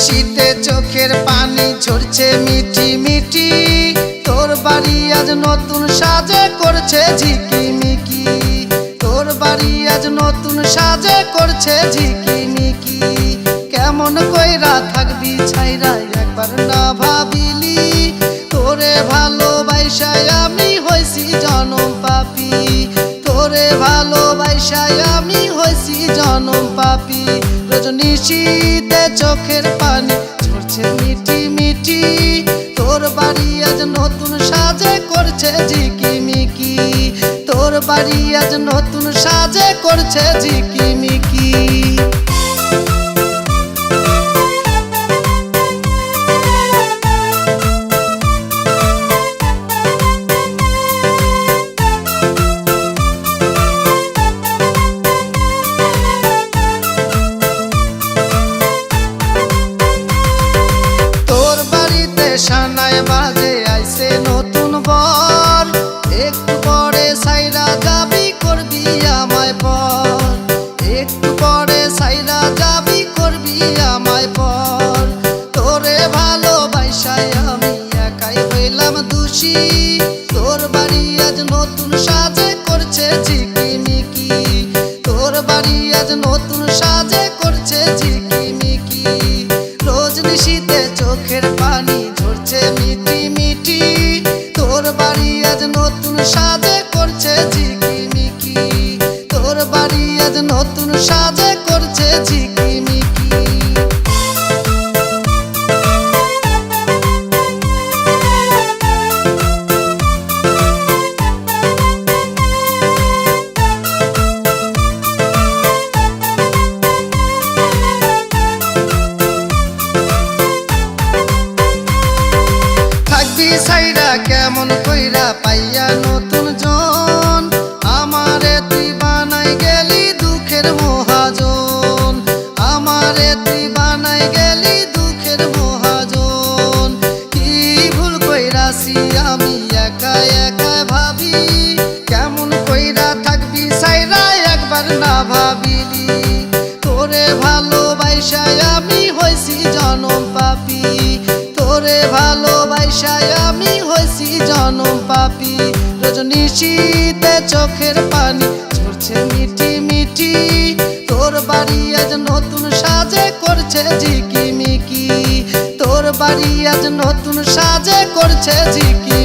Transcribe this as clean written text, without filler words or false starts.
নিশীতে চোখের পানি ঝরছে মিটি মিটি, তোর বাড়ি আজ নতুন সাজে করছে ঝিকিমিকি, তোর বাড়ি আজ নতুন সাজে করছে ঝিকিমিকি। কেমন কইরা থাকবি ছাইরা একবার না ভাবিলি, তোরে ভালোবাসায় আমি হইছি জনম পাপী, তোরে ভালোবাসায় আমি হইছি জনম পাপী। রোজ নিশীতে চোখের পানি ঝরছে মিটি মিটি, তোর বাড়ি আজ নতুন সাজে করছে ঝিকিমিকি, তোর বাড়ি আজ নতুন সাজে করছে ঝিকিমিকি। সানায় বাজে আইছে নতুন বর, একটু পরে সাইরা যাবি করবি আমায় পর, একটু পরে সাইরা যাবি করবি আমায় পর। তোরে ভালোবাসায় আমি একাই হইলাম দোষী, তোর বাড়ি আজ নতুন সাজে করছে ঝিকিমিকি, তোর বাড়ি আজ নতুন সাজে করছে ঝিকিমিকি। রোজ নিশীতে চোখের পানি ঝরছে মিটি মিটি, তোর বাড়ি আজ নতুন সাজে করছে ঝিকিমিকি, তোর বাড়ি আজ নতুন সাজে করছে ঝিকিমিকি। সাইরা কেমন কইরা পাইয়া নতুন জন, আমারে তুই বানাই গেলি দুঃখের মহাজন, আমারে তুই বানাই গেলি দুঃখের মহাজন। কি ভুল কইরাছি আমি একা একা ভাবি, কেমন কইরা থাকবি সাইরা একবার না ভাবিলি, তোরে ভালোবাসায় আমি হইছি জনম পাপী, তোরে ভালোবাসায় আমি হইছি জনম পাপী। রোজ নিশীতে চোখের পানি ঝরছে মিটি মিটি, তোর বাড়ি আজ নতুন সাজে করছে ঝিকিমিকি, তোর বাড়ি আজ নতুন সাজে করছে ঝিকিমিকি।